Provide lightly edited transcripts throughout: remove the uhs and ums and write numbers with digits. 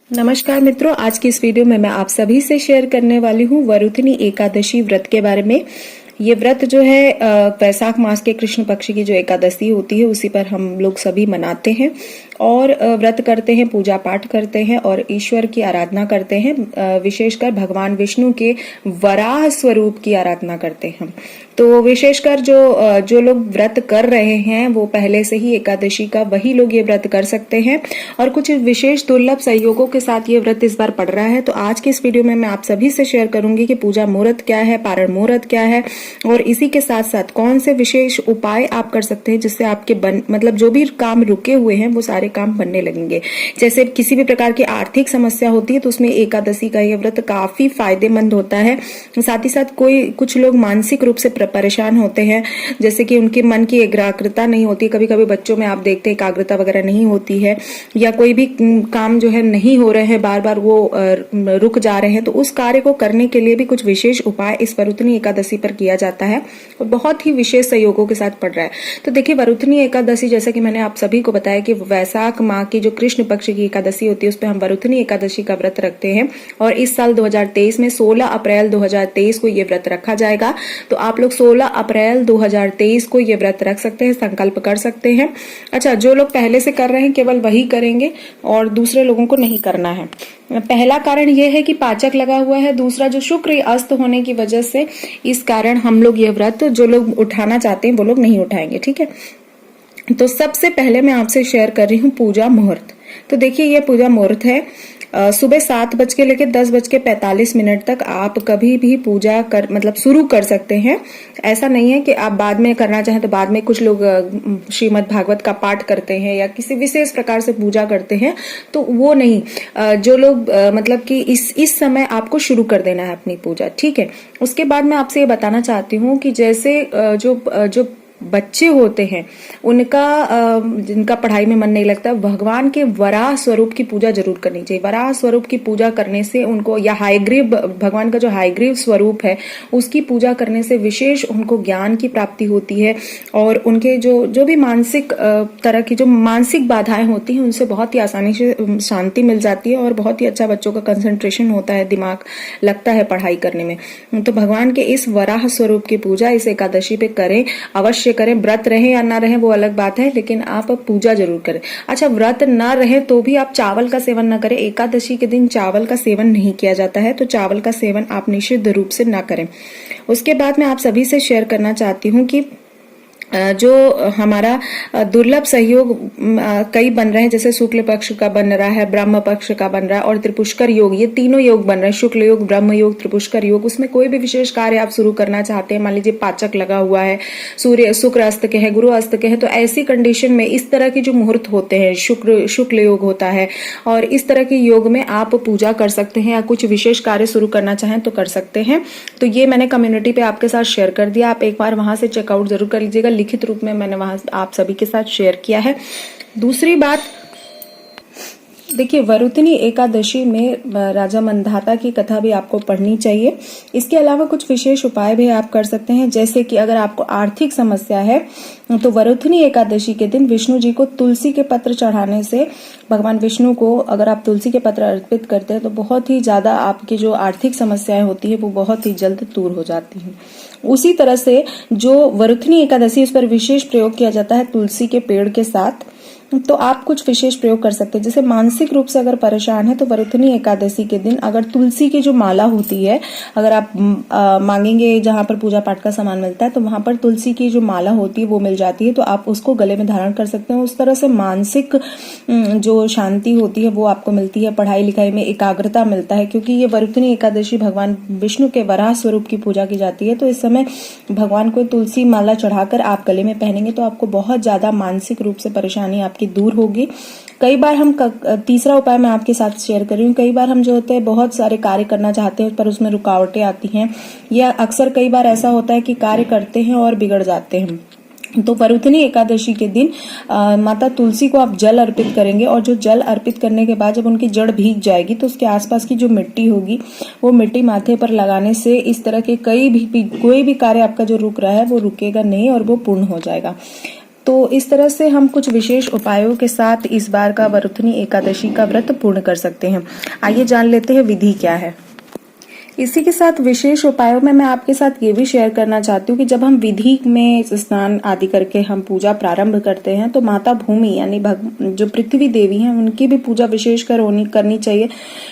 नमस्कार मित्रों, आज की इस वीडियो में मैं आप सभी से शेयर करने वाली हूँ वरुथनी एकादशी व्रत के बारे में। ये व्रत जो है वैशाख मास के कृष्ण पक्ष की जो एकादशी होती है उसी पर हम लोग सभी मनाते हैं और व्रत करते हैं, पूजा पाठ करते हैं और ईश्वर की आराधना करते हैं। विशेषकर भगवान विष्णु के वराह स्वरूप की आराधना करते हैं। तो विशेषकर जो लोग व्रत कर रहे हैं वो पहले से ही एकादशी का वही लोग ये व्रत कर सकते हैं और कुछ विशेष दुर्लभ संयोगों के साथ ये व्रत इस बार पड़ रहा है। तो आज की इस वीडियो में मैं आप सभी से शेयर करूंगी कि पूजा मुहूर्त क्या है, पारण मुहूर्त क्या है और इसी के साथ साथ कौन से विशेष उपाय आप कर सकते हैं जिससे आपके मतलब जो भी काम रुके हुए हैं वो सारे काम बनने लगेंगे। जैसे किसी भी प्रकार की आर्थिक समस्या होती है तो उसमें एकादशी का यह व्रत काफी फायदेमंद होता है। साथ ही साथ कुछ लोग मानसिक रूप से परेशान होते हैं, जैसे कि उनके मन की एकाग्रता नहीं होती। कभी कभी बच्चों में आप देखते हैं एकाग्रता वगैरह नहीं होती है या कोई भी काम जो है नहीं हो रहे हैं, बार बार वो रुक जा रहे हैं, तो उस कार्य को करने के लिए भी कुछ विशेष उपाय इस वरुथनी एकादशी पर किया जाता है और बहुत ही विशेष संयोगों के साथ पड़ रहा है। तो देखिए, वरुथनी एकादशी जैसा कि मैंने आप सभी को बताया कि वैशाख माह की जो कृष्ण पक्ष की एकादशी होती है उस पर हम वरुथनी एकादशी का व्रत रखते हैं और इस साल 2023 में 16 अप्रैल 2023 को ये व्रत रखा जाएगा। तो आप लोग 16 अप्रैल 2023 को ये व्रत रख सकते हैं, संकल्प कर सकते हैं। अच्छा, जो लोग पहले से कर रहे हैं केवल वही करेंगे और दूसरे लोगों को नहीं करना है। पहला कारण यह है कि पाचक लगा हुआ है, दूसरा जो शुक्र अस्त होने की वजह से इस कारण हम लोग ये व्रत जो लोग उठाना चाहते हैं वो लोग नहीं उठाएंगे। ठीक है, तो सबसे पहले मैं आपसे शेयर कर रही हूँ पूजा मुहूर्त। तो देखिए, ये पूजा मुहूर्त है सुबह 7 बज के लेकर 10 बज के 45 मिनट तक आप कभी भी पूजा कर मतलब शुरू कर सकते हैं। ऐसा नहीं है कि आप बाद में करना चाहें तो बाद में। कुछ लोग श्रीमद् भागवत का पाठ करते हैं या किसी विशेष प्रकार से पूजा करते हैं, तो वो नहीं। जो लोग मतलब कि इस समय आपको शुरू कर देना है अपनी पूजा। ठीक है, उसके बाद मैं आपसे ये बताना चाहती हूँ कि जैसे जो बच्चे होते हैं उनका जिनका पढ़ाई में मन नहीं लगता, भगवान के वराह स्वरूप की पूजा जरूर करनी चाहिए। वराह स्वरूप की पूजा करने से उनको, या हायग्रीव, भगवान का जो हायग्रीव स्वरूप है उसकी पूजा करने से विशेष उनको ज्ञान की प्राप्ति होती है और उनके जो भी मानसिक तरह की जो मानसिक बाधाएं होती हैं उनसे बहुत ही आसानी से शांति मिल जाती है और बहुत ही अच्छा बच्चों का कंसंट्रेशन होता है, दिमाग लगता है पढ़ाई करने में। तो भगवान के इस वराह स्वरूप की पूजा इस एकादशी पे करें, अवश्य करें। व्रत रहे या ना रहे वो अलग बात है, लेकिन आप पूजा जरूर करें। अच्छा, व्रत ना रहे तो भी आप चावल का सेवन ना करें। एकादशी के दिन चावल का सेवन नहीं किया जाता है, तो चावल का सेवन आप निषिद्ध रूप से ना करें। उसके बाद मैं आप सभी से शेयर करना चाहती हूँ कि जो हमारा दुर्लभ सहयोग कई बन रहे हैं, जैसे शुक्ल पक्ष का बन रहा है, ब्रह्म पक्ष का बन रहा है और त्रिपुष्कर योग, ये तीनों योग बन रहे हैं, शुक्ल योग, ब्रह्म योग, त्रिपुष्कर योग। उसमें कोई भी विशेष कार्य आप शुरू करना चाहते हैं, मान लीजिए पाचक लगा हुआ है, सूर्य शुक्र अस्त के है, गुरु अस्त के है, तो ऐसी कंडीशन में इस तरह के जो मुहूर्त होते हैं, शुक्ल योग होता है और इस तरह के योग में आप पूजा कर सकते हैं या कुछ विशेष कार्य शुरू करना चाहें तो कर सकते हैं। तो ये मैंने कम्युनिटी पे आपके साथ शेयर कर दिया, आप एक बार वहां से चेकआउट जरूर कर लीजिएगा। लिखित रूप में मैंने वहां आप सभी के साथ शेयर किया है। दूसरी बात, देखिए, वरुथनी एकादशी में राजा मंधाता की कथा भी आपको पढ़नी चाहिए। इसके अलावा कुछ विशेष उपाय भी आप कर सकते हैं, जैसे कि अगर आपको आर्थिक समस्या है तो वरुथनी एकादशी के दिन विष्णु जी को तुलसी के पत्र चढ़ाने से, भगवान विष्णु को अगर आप तुलसी के पत्र अर्पित करते हैं तो बहुत ही ज्यादा आपकी जो आर्थिक समस्याएं होती है वो बहुत ही जल्द दूर हो जाती हैं। उसी तरह से जो वरुथनी एकादशी, उस पर विशेष प्रयोग किया जाता है तुलसी के पेड़ के साथ। तो आप कुछ विशेष प्रयोग कर सकते हैं, जैसे मानसिक रूप से अगर परेशान है तो वरुथनी एकादशी के दिन अगर तुलसी की जो माला होती है, अगर आप मांगेंगे जहां पर पूजा पाठ का सामान मिलता है तो वहां पर तुलसी की जो माला होती है वो मिल जाती है, तो आप उसको गले में धारण कर सकते हैं। उस तरह से मानसिक जो शांति होती है वो आपको मिलती है, पढ़ाई लिखाई में एकाग्रता मिलता है, क्योंकि ये वरुथनी एकादशी भगवान विष्णु के वराह स्वरूप की पूजा की जाती है। तो इस समय भगवान को तुलसी माला चढ़ाकर आप गले में पहनेंगे तो आपको बहुत ज्यादा मानसिक रूप से परेशानी की दूर होगी। कई बार हम तीसरा उपाय मैं आपके साथ शेयर कर रही हूँ, कई बार हम जो होते हैं बहुत सारे कार्य करना चाहते हैं पर उसमें रुकावटें आती हैं, या अक्सर कई बार ऐसा होता है कि कार्य करते हैं और बिगड़ जाते हैं। तो वरुथनी एकादशी के दिन माता तुलसी को आप जल अर्पित करेंगे और जो जल अर्पित करने के बाद जब उनकी जड़ भीग जाएगी तो उसके आसपास की जो मिट्टी होगी वो मिट्टी माथे पर लगाने से इस तरह के कोई भी कार्य आपका जो रुक रहा है वो रुकेगा नहीं और वो पूर्ण हो जाएगा। तो इस तरह से हम कुछ विशेष उपायों के साथ इस बार का वरुथनी एकादशी का व्रत पूर्ण कर सकते हैं। आइए जान लेते हैं विधि क्या है। इसी के साथ विशेष उपायों में मैं आपके साथ ये भी शेयर करना चाहती हूँ कि जब हम विधि में स्नान आदि करके हम पूजा प्रारंभ करते हैं तो माता भूमि यानी जो पृथ्वी देवी हैं उनकी भी पूजा विशेषकर करनी चाहिए,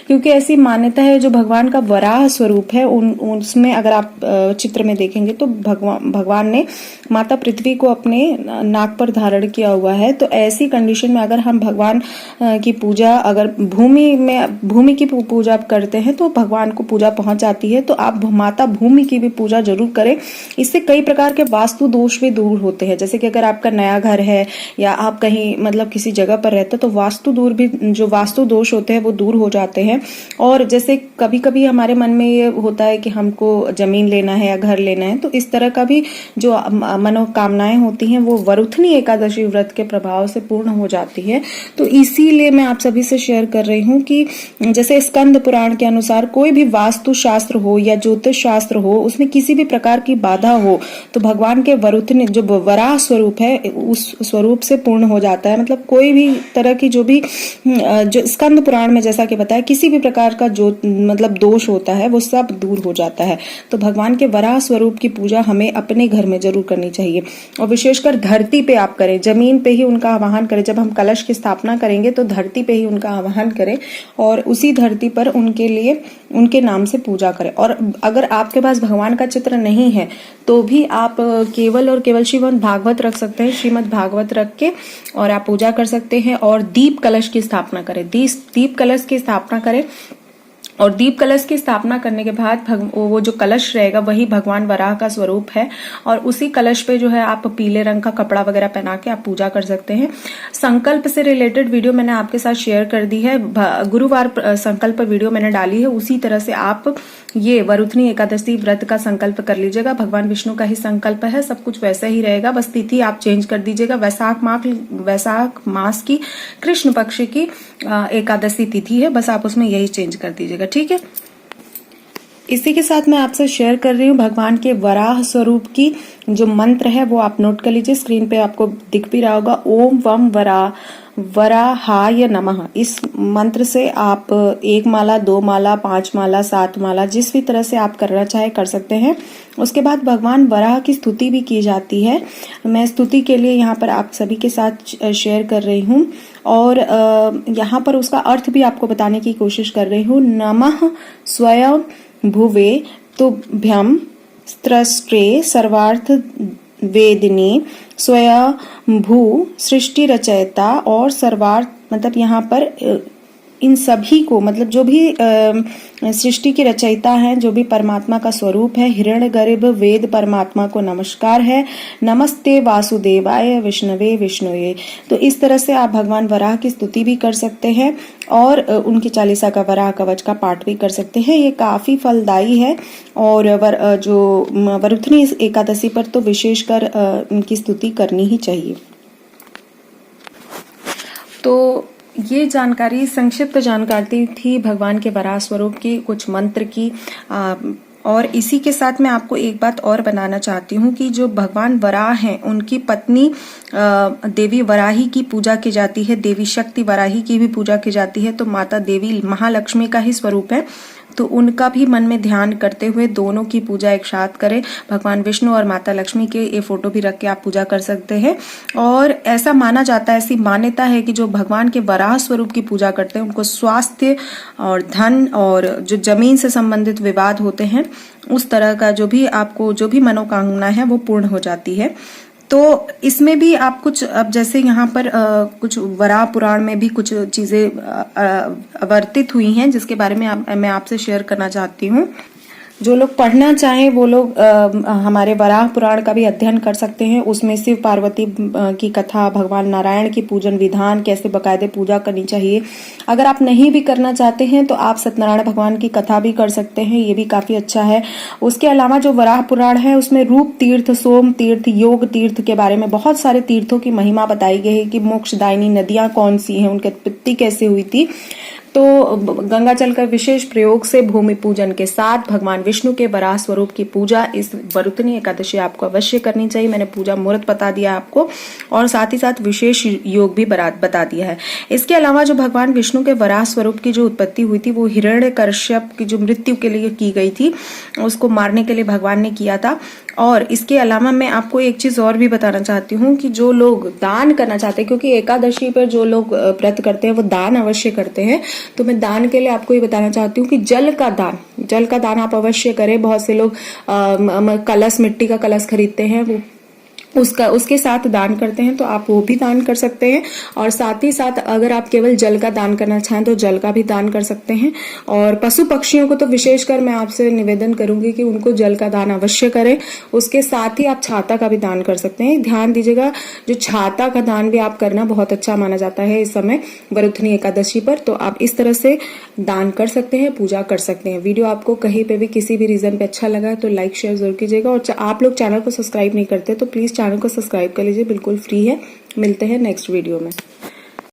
क्योंकि ऐसी मान्यता है जो भगवान का वराह स्वरूप है उसमें अगर आप चित्र में देखेंगे तो भगवान ने माता पृथ्वी को अपने नाक पर धारण किया हुआ है। तो ऐसी कंडीशन में अगर हम भगवान की पूजा अगर भूमि की पूजा करते हैं तो भगवान को पूजा पहुंच जाती है। तो आप माता भूमि की भी पूजा जरूर करें। इससे कई प्रकार के वास्तु दोष भी दूर होते हैं, जैसे कि अगर आपका नया घर है या आप कहीं मतलब किसी जगह पर रहते हो तो जो वास्तु दोष होते हैं वो दूर हो जाते हैं। और जैसे कभी कभी हमारे मन में ये होता है कि हमको जमीन लेना है या घर लेना है, तो इस तरह का भी जो मनोकामनाएं होती हैं वो वरुथनी एकादशी व्रत के प्रभाव से पूर्ण हो जाती है। तो इसीलिए मैं आप सभी से शेयर कर रही हूँ कि जैसे स्कंद पुराण के अनुसार कोई भी वास्तु शास्त्र हो या ज्योतिष शास्त्र हो उसमें किसी भी प्रकार की बाधा हो तो भगवान के वरुथनी जो वराह स्वरूप है उस स्वरूप से पूर्ण हो जाता है। मतलब कोई भी तरह की जो स्कंद पुराण में जैसा कि बताया किसी भी प्रकार का जो मतलब दोष होता है वो सब दूर हो जाता है। तो भगवान के वराह स्वरूप की पूजा हमें अपने घर में जरूर करनी चाहिए और विशेषकर धरती पे आप करें, जमीन पे ही उनका आवाहन करें। जब हम कलश की स्थापना करेंगे तो धरती पे ही उनका आवाहन करें और उसी धरती पर उनके लिए उनके नाम से पूजा करें। और अगर आपके पास भगवान का चित्र नहीं है तो भी आप केवल और केवल श्रीमद् भागवत रख सकते हैं। श्रीमद् भागवत रख के और आप पूजा कर सकते हैं और दीप कलश की स्थापना करें। दीप कलश की स्थापना करें और दीप कलश की स्थापना करने के बाद वो जो कलश रहेगा वही भगवान वराह का स्वरूप है और उसी कलश पे जो है आप पीले रंग का कपड़ा वगैरह पहना के आप पूजा कर सकते हैं। संकल्प से रिलेटेड वीडियो मैंने आपके साथ शेयर कर दी है, गुरुवार संकल्प वीडियो मैंने डाली है। उसी तरह से आप ये वरुथनी एकादशी व्रत का संकल्प कर लीजिएगा। भगवान विष्णु का ही संकल्प है, सब कुछ वैसा ही रहेगा, बस तिथि आप चेंज कर दीजिएगा। वैशाख मास की कृष्ण पक्ष की एकादशी तिथि है, बस आप उसमें यही चेंज कर दीजिएगा, ठीक है। इसी के साथ मैं आपसे शेयर कर रही हूँ भगवान के वराह स्वरूप की जो मंत्र है वो आप नोट कर लीजिए। स्क्रीन पे आपको दिख भी रहा होगा, ओम वम वराहाय नमः। इस मंत्र से आप 1 माला, 2 माला, 5 माला, 7 माला जिस भी तरह से आप करना चाहे कर सकते हैं। उसके बाद भगवान वराह की स्तुति भी की जाती है। मैं स्तुति के लिए यहाँ पर आप सभी के साथ शेयर कर रही हूँ और यहाँ पर उसका अर्थ भी आपको बताने की कोशिश कर रही हूँ। नमः स्वयं भुवे तुभ्यं स्त्रस्त्रे सर्वार्थ वेदिनी स्वयं भू सृष्टि रचयिता और सर्वार्थ, मतलब यहाँ पर इन सभी को मतलब जो भी सृष्टि के रचयिता हैं, जो भी परमात्मा का स्वरूप है, हिरण्यगर्भ वेद परमात्मा को नमस्कार है। नमस्ते वासुदेवाय विष्णवे विष्णुये। तो इस तरह से आप भगवान वराह की स्तुति भी कर सकते हैं और उनकी चालीसा का वराह कवच का पाठ भी कर सकते हैं। ये काफी फलदायी है और जो वरुथनी एकादशी पर तो विशेषकर इनकी स्तुति करनी ही चाहिए। तो ये जानकारी संक्षिप्त जानकारी थी भगवान के वराह स्वरूप की, कुछ मंत्र की। और इसी के साथ मैं आपको एक बात और बनाना चाहती हूँ कि जो भगवान वराह हैं उनकी पत्नी देवी वराही की पूजा की जाती है, देवी शक्ति वराही की भी पूजा की जाती है। तो माता देवी महालक्ष्मी का ही स्वरूप है, तो उनका भी मन में ध्यान करते हुए दोनों की पूजा एक साथ करें। भगवान विष्णु और माता लक्ष्मी के ये फोटो भी रख के आप पूजा कर सकते हैं। और ऐसा माना जाता है, ऐसी मान्यता है कि जो भगवान के वराह स्वरूप की पूजा करते हैं उनको स्वास्थ्य और धन और जो जमीन से संबंधित विवाद होते हैं उस तरह का जो भी मनोकामना है वो पूर्ण हो जाती है। तो इसमें भी आप कुछ, अब जैसे यहाँ पर कुछ वराह पुराण में भी कुछ चीजें वर्तित हुई हैं जिसके बारे में मैं आपसे शेयर करना चाहती हूँ। जो लोग पढ़ना चाहें वो लोग हमारे वराह पुराण का भी अध्ययन कर सकते हैं। उसमें शिव पार्वती की कथा, भगवान नारायण की पूजन विधान, कैसे बकायदे पूजा करनी चाहिए। अगर आप नहीं भी करना चाहते हैं तो आप सत्यनारायण भगवान की कथा भी कर सकते हैं, ये भी काफी अच्छा है। उसके अलावा जो वराह पुराण है उसमें रूप तीर्थ, सोम तीर्थ, योग तीर्थ के बारे में बहुत सारे तीर्थों की महिमा बताई गई है कि मोक्षदायिनी नदियां कौन सी हैं, उनकी उत्पत्ति कैसे हुई थी। तो गंगा जल का विशेष प्रयोग से भूमि पूजन के साथ भगवान विष्णु के वराह स्वरूप की पूजा इस वरुथनी एकादशी आपको अवश्य करनी चाहिए। मैंने पूजा मुहूर्त बता दिया आपको और साथ ही साथ विशेष योग भी बता दिया है। इसके अलावा जो भगवान विष्णु के वराह स्वरूप की जो उत्पत्ति हुई थी वो हिरण्यकश्यप की जो मृत्यु के लिए की गई थी, उसको मारने के लिए भगवान ने किया था। और इसके अलावा मैं आपको एक चीज और भी बताना चाहती हूँ कि जो लोग दान करना चाहते हैं, क्योंकि एकादशी पर जो लोग व्रत करते हैं वो दान अवश्य करते हैं, तो मैं दान के लिए आपको ये बताना चाहती हूँ कि जल का दान आप अवश्य करें। बहुत से लोग कलश, मिट्टी का कलश खरीदते हैं, वो उसके साथ दान करते हैं, तो आप वो भी दान कर सकते हैं। और साथ ही साथ अगर आप केवल जल का दान करना चाहें तो जल का भी दान कर सकते हैं। और पशु पक्षियों को तो विशेषकर मैं आपसे निवेदन करूंगी कि उनको जल का दान अवश्य करें। उसके साथ ही आप छाता का भी दान कर सकते हैं। ध्यान दीजिएगा, जो छाता का दान भी आप करना बहुत अच्छा माना जाता है इस समय वरुथनी एकादशी पर, तो आप इस तरह से दान कर सकते हैं, पूजा कर सकते हैं। वीडियो आपको कहीं पे भी किसी भी रीजन पे अच्छा लगा तो लाइक शेयर जरूर कीजिएगा। और आप लोग चैनल को सब्सक्राइब नहीं करते तो प्लीज चैनल को सब्सक्राइब कर लीजिए, बिल्कुल फ्री है। मिलते हैं नेक्स्ट वीडियो में।